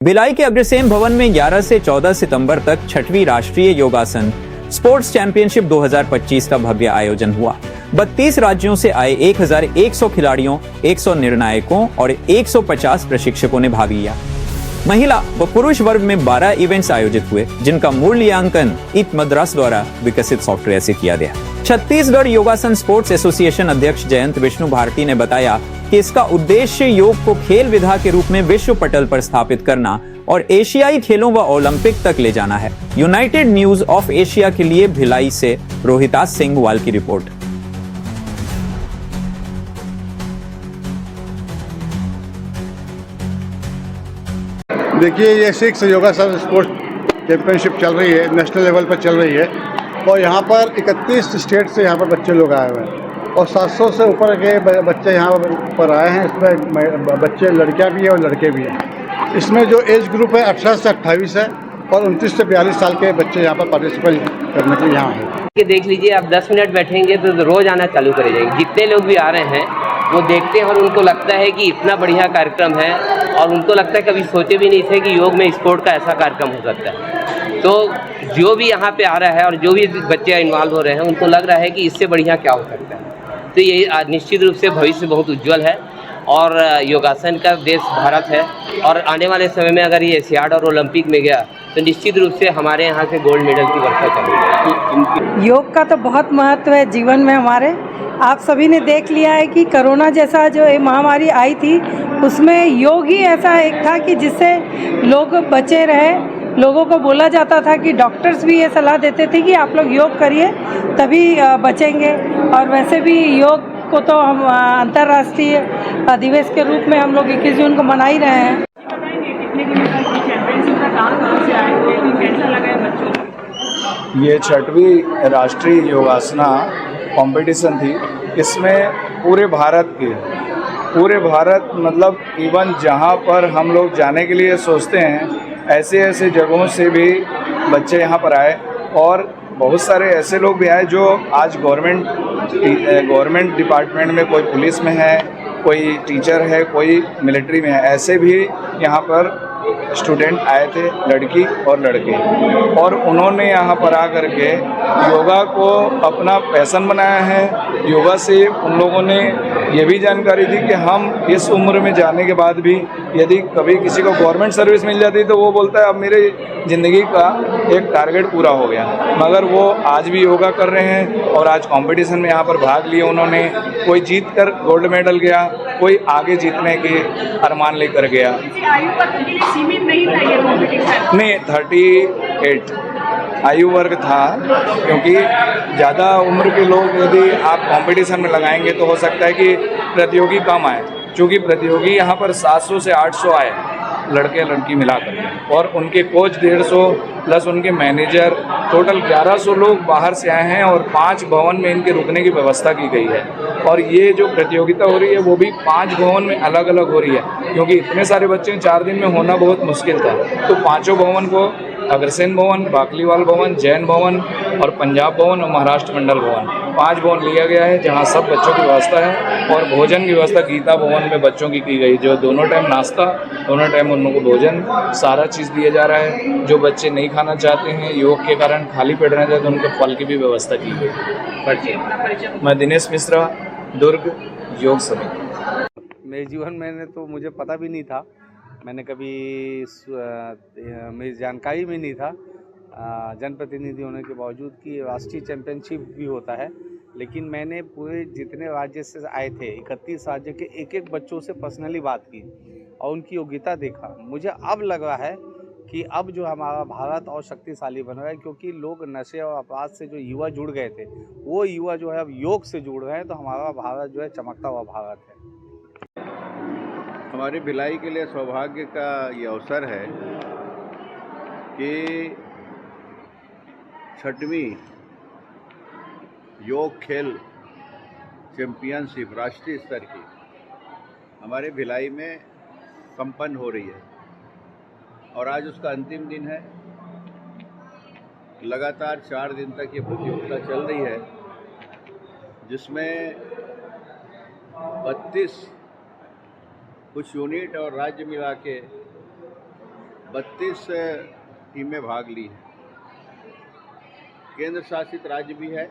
भिलाई के अग्रसेन भवन में 11 से 14 सितंबर तक 6वीं राष्ट्रीय योगासन स्पोर्ट्स चैंपियनशिप 2025 का भव्य आयोजन हुआ। 32 राज्यों से आए 1100 खिलाड़ियों, 100 निर्णायकों और 150 प्रशिक्षकों ने भाग लिया। महिला व पुरुष वर्ग में 12 इवेंट्स आयोजित हुए, जिनका मूल्यांकन ईट मद्रास द्वारा विकसित सॉफ्टवेयर से किया गया। छत्तीसगढ़ योगासन स्पोर्ट्स एसोसिएशन अध्यक्ष जयंत विष्णु भारती ने बताया कि इसका उद्देश्य योग को खेल विधा के रूप में विश्व पटल पर स्थापित करना और एशियाई खेलों व ओलंपिक तक ले जाना है। यूनाइटेड न्यूज ऑफ एशिया के लिए भिलाई से रोहिता सिंह की रिपोर्ट। देखिए, ये 6 योगासन स्पोर्ट्स चैंपियनशिप चल रही है, नेशनल लेवल पर चल रही है और यहाँ पर 31 स्टेट से यहाँ पर बच्चे लोग आए हुए हैं और 700 से ऊपर के बच्चे यहाँ पर आए हैं। इसमें बच्चे लड़कियाँ भी हैं और लड़के भी हैं। इसमें जो एज ग्रुप है 18 से 28 है और 29 से 42 साल के बच्चे यहाँ पर पार्टिसिपेट करने के लिए यहाँ हैं। कि देख लीजिए, आप 10 मिनट बैठेंगे तो रोज़ आना चालू करे जाएंगे। जितने लोग भी आ रहे हैं वो देखते हैं और उनको लगता है कि इतना बढ़िया कार्यक्रम है और उनको लगता है कभी सोचे भी नहीं थे कि योग में स्पोर्ट का ऐसा कार्यक्रम हो सकता है। तो जो भी यहाँ पे आ रहा है और जो भी बच्चे इन्वॉल्व हो रहे हैं उनको लग रहा है कि इससे बढ़िया क्या हो सकता है। तो ये निश्चित रूप से भविष्य बहुत उज्जवल है और योगासन का देश भारत है और आने वाले समय में अगर ये एशियाड और ओलंपिक में गया तो निश्चित रूप से हमारे यहाँ से गोल्ड मेडल की वर्षा चलेगी। योग का तो बहुत महत्व है जीवन में हमारे। आप सभी ने देख लिया है कि कोरोना जैसा जो महामारी आई थी उसमें योग ही ऐसा एक था कि जिससे लोग बचे रहे। लोगों को बोला जाता था कि डॉक्टर्स भी ये सलाह देते थे कि आप लोग योग करिए तभी बचेंगे। और वैसे भी योग को तो हम अंतर्राष्ट्रीय दिवस के रूप में हम लोग 21 जून को मना ही रहे हैं। ये 6वीं राष्ट्रीय योगासना कंपटीशन थी। इसमें पूरे भारत मतलब इवन जहाँ पर हम लोग जाने के लिए सोचते हैं ऐसे ऐसे जगहों से भी बच्चे यहाँ पर आए और बहुत सारे ऐसे लोग भी आए जो आज गवर्नमेंट डिपार्टमेंट में, कोई पुलिस में है, कोई टीचर है, कोई मिलिट्री में है। ऐसे भी यहाँ पर स्टूडेंट आए थे, लड़की और लड़के, और उन्होंने यहाँ पर आकर के योगा को अपना पैशन बनाया है। योगा से उन लोगों ने ये भी जानकारी दी कि हम इस उम्र में जाने के बाद भी यदि कभी किसी को गवर्नमेंट सर्विस मिल जाती तो वो बोलता है अब मेरे ज़िंदगी का एक टारगेट पूरा हो गया। मगर वो आज भी योगा कर रहे हैं और आज कंपटीशन में यहाँ पर भाग लिए उन्होंने। कोई जीत कर गोल्ड मेडल गया, कोई आगे जीतने के अरमान लेकर गया। सीमित नहीं था ये कॉम्पिटिशन? नहीं, 38 आयु वर्ग था, क्योंकि ज़्यादा उम्र के लोग यदि आप कंपटीशन में लगाएंगे तो हो सकता है कि प्रतियोगी कम आए। चूँकि प्रतियोगी यहाँ पर 700 से 800 आए, लड़के लड़की मिलाकर, और उनके कोच 150 प्लस उनके मैनेजर, टोटल 1100 लोग बाहर से आए हैं और 5 भवन में इनके रुकने की व्यवस्था की गई है। और ये जो प्रतियोगिता हो रही है वो भी 5 भवन में अलग अलग हो रही है, क्योंकि इतने सारे बच्चे 4 दिन में होना बहुत मुश्किल था। तो 5 भवन को, अग्रसेन भवन, बाकलीवाल भवन, जैन भवन और पंजाब भवन और महाराष्ट्र मंडल भवन, 5 भवन लिया गया है जहाँ सब बच्चों की व्यवस्था है। और भोजन की व्यवस्था गीता भवन में बच्चों की गई, जो दोनों टाइम नाश्ता, दोनों टाइम उन लोगों को भोजन, सारा चीज़ दिया जा रहा है। जो बच्चे नहीं खाना चाहते हैं, योग के कारण खाली पेट रहना चाहते हैं, उनको फल की भी व्यवस्था की गई है। मैं दिनेश मिश्रा, दुर्ग योग समिति। मेरे जीवन में तो मुझे पता भी नहीं था, मैंने कभी मेरी जानकारी में नहीं था जनप्रतिनिधि होने के बावजूद कि राष्ट्रीय चैंपियनशिप भी होता है। लेकिन मैंने पूरे जितने राज्य से आए थे 31 राज्य के एक बच्चों से पर्सनली बात की और उनकी योग्यता देखा। मुझे अब लग रहा है कि अब जो हमारा भारत और शक्तिशाली बन रहा है, क्योंकि लोग नशे और अपराध से जो युवा जुड़ गए थे वो युवा जो है अब योग से जुड़ रहे हैं। तो हमारा भारत जो है चमकता हुआ भारत है। हमारी भिलाई के लिए सौभाग्य का ये अवसर है कि 6वीं योग खेल चैंपियनशिप राष्ट्रीय स्तर की हमारे भिलाई में संपन्न हो रही है और आज उसका अंतिम दिन है। लगातार 4 दिन तक ये प्रतियोगिता चल रही है, जिसमें 32 कुछ यूनिट और राज्य मिला के 32 टीमें भाग ली हैं। केंद्र शासित राज्य भी है